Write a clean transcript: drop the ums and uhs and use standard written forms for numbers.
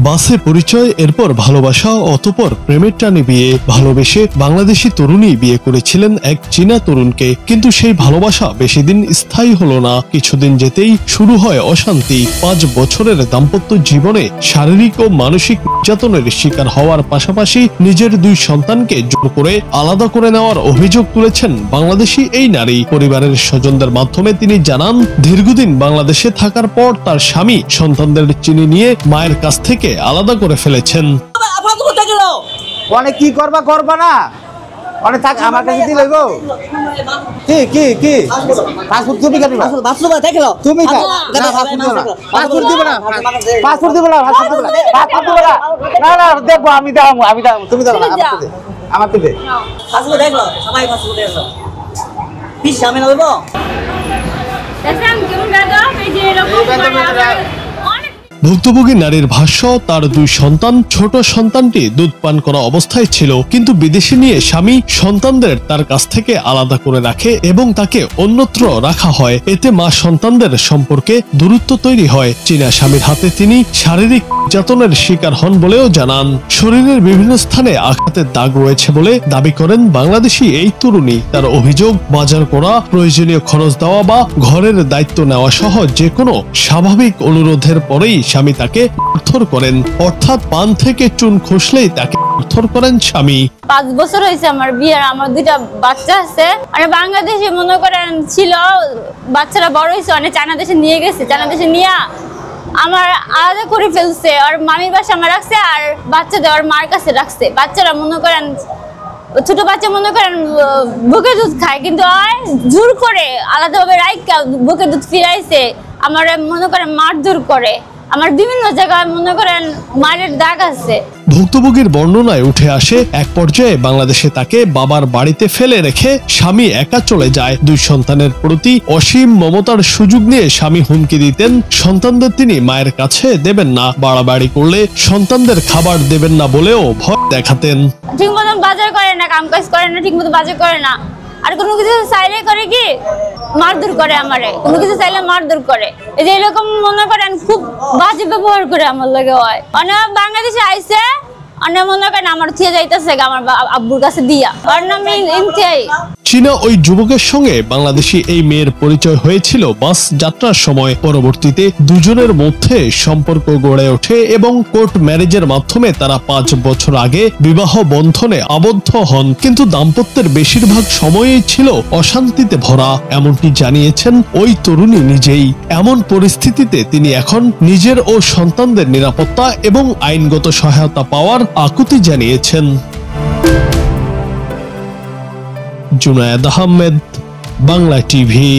বাসে পরিচয়, এরপর ভালোবাসা, অতঃপর প্রেমের টানে বিয়ে। ভালোবেসে বাংলাদেশি তরুণী বিয়ে করেছিলেন এক চীনা তরুণকে, কিন্তু সেই ভালোবাসা বেশি দিন স্থায়ী হলো না। কিছুদিন যেতেই শুরু হয় অশান্তি। 5 বছরের দাম্পত্য জীবনে শারীরিক ও মানসিক নির্যাতনের শিকার হওয়ার পাশাপাশি নিজের 2 সন্তানকে জোর করে আলাদা করে নেওয়ার অভিযোগ তুলেছেন বাংলাদেশি এই নারী। পরিবারের স্বজনদের মাধ্যমে তিনি জানান, দীর্ঘদিন বাংলাদেশে থাকার পর তার স্বামী সন্তানদের চিনি নিয়ে মায়ের কাছ থেকে আলাদা করে ফেলেছেন। অনেক কি করবা না, অনেক থাক আমার কাছে দিলে গো। কি পাসপোর্ট তুমি কাটি পাসপোর্ট দেখলো তুমি না পাসপোর্ট দিব না, পাসপোর্ট দিব না, না দেখবো, আমি দাও তুমি দাও আমার তো দে পাসপোর্ট দেখলো, সবাই পাসপোর্ট দেখলো কি সামনে হইবো। ভুক্তভোগী নারীর ভাষ্য, তার 2 সন্তান, ছোট সন্তানটি দুধ পান করা অবস্থায় ছিল, কিন্তু বিদেশে নিয়ে স্বামী সন্তানদের তার কাছ থেকে আলাদা করে রাখে এবং তাকে অন্যত্র রাখা হয়। এতে মা সন্তানদের সম্পর্কে দূরত্ব তৈরি হয়। চীনা স্বামীর হাতে তিনি শারীরিক নির্যাতনের শিকার হন বলেও জানান। শরীরের বিভিন্ন স্থানে আঘাতের দাগ রয়েছে বলে দাবি করেন বাংলাদেশি এই তরুণী। তার অভিযোগ, বাজার করা, প্রয়োজনীয় খরচ দেওয়া বা ঘরের দায়িত্ব নেওয়া সহ যে কোনো স্বাভাবিক অনুরোধের পরেই স্বামী তাকে মারধর করেন, অর্থাৎ পান থেকে চুন খসলেই তাকে মারধর করেন স্বামী। 5 বছর হয়েছে আমার বিয়ের, আমার 2টা বাচ্চা আছে। মানে বাংলাদেশে মনে করেন ছিল, বাচ্চারা বড় হয়েছে, অনেক চায়না দেশে নিয়ে গেছে, চায়না দেশে নিয়ে আমার আলাদা করে ফেলছে। আর মামির বাসা আমার রাখছে, আর বাচ্চাদের ওর মার কাছে রাখছে। বাচ্চারা মনে করেন, ছোট বাচ্চা মনে করেন বুকের দুধ খায়, কিন্তু জোর করে আলাদাভাবে রাইখা বুকের দুধ ফিরাইছে। আমার মনে করেন মারধর করে, আমার বিভিন্ন জায়গায় মনে করেন মারের দাগ আছে। ভুক্তভোগীর বর্ণনায় উঠে আসে, এক পর্যায়ে বাংলাদেশে তাকে বাবার বাড়িতে ফেলে রেখে স্বামী একা চলে যায়। 2 সন্তানের প্রতি অসীম মমতার সুযোগ নিয়ে স্বামী হুমকি দিতেন, সন্তানদের তিনি মায়ের কাছে দেবেন না, বাড়াবাড়ি করলে সন্তানদের খাবার দেবেন না বলেও ভয় দেখাতেন। ঠিক মতন বাজার করে না, কাম কাজ করে না, ঠিক মতো বাজার করে না, আর কোনো কিছু চাইলে করে কি মারধর করে আমারে, কোনো কিছু চাইলে মারধর করে। এই যে এরকম মনে করেন খুব বাজে ব্যবহার করে আমার লাগে হয়। অনেক বাংলাদেশে আইসে, অনেক মনে করেন আমার থিয়ে যাইতেছে আমার আব্বুর কাছে দিয়া, ওর নাম ইমতিয়াজ। চীনা ওই যুবকের সঙ্গে বাংলাদেশি এই মেয়ের পরিচয় হয়েছিল বাস যাত্রার সময়। পরবর্তীতে দুজনের মধ্যে সম্পর্ক গড়ে ওঠে এবং কোর্ট ম্যারেজের মাধ্যমে তারা 5 বছর আগে বিবাহ বন্ধনে আবদ্ধ হন। কিন্তু দাম্পত্যের বেশিরভাগ সময়ই ছিল অশান্তিতে ভরা, এমনটি জানিয়েছেন ওই তরুণী নিজেই। এমন পরিস্থিতিতে তিনি এখন নিজের ও সন্তানদের নিরাপত্তা এবং আইনগত সহায়তা পাওয়ার আকুতি জানিয়েছেন। জুনায়েদ আহমেদ, বাংলা টিভি।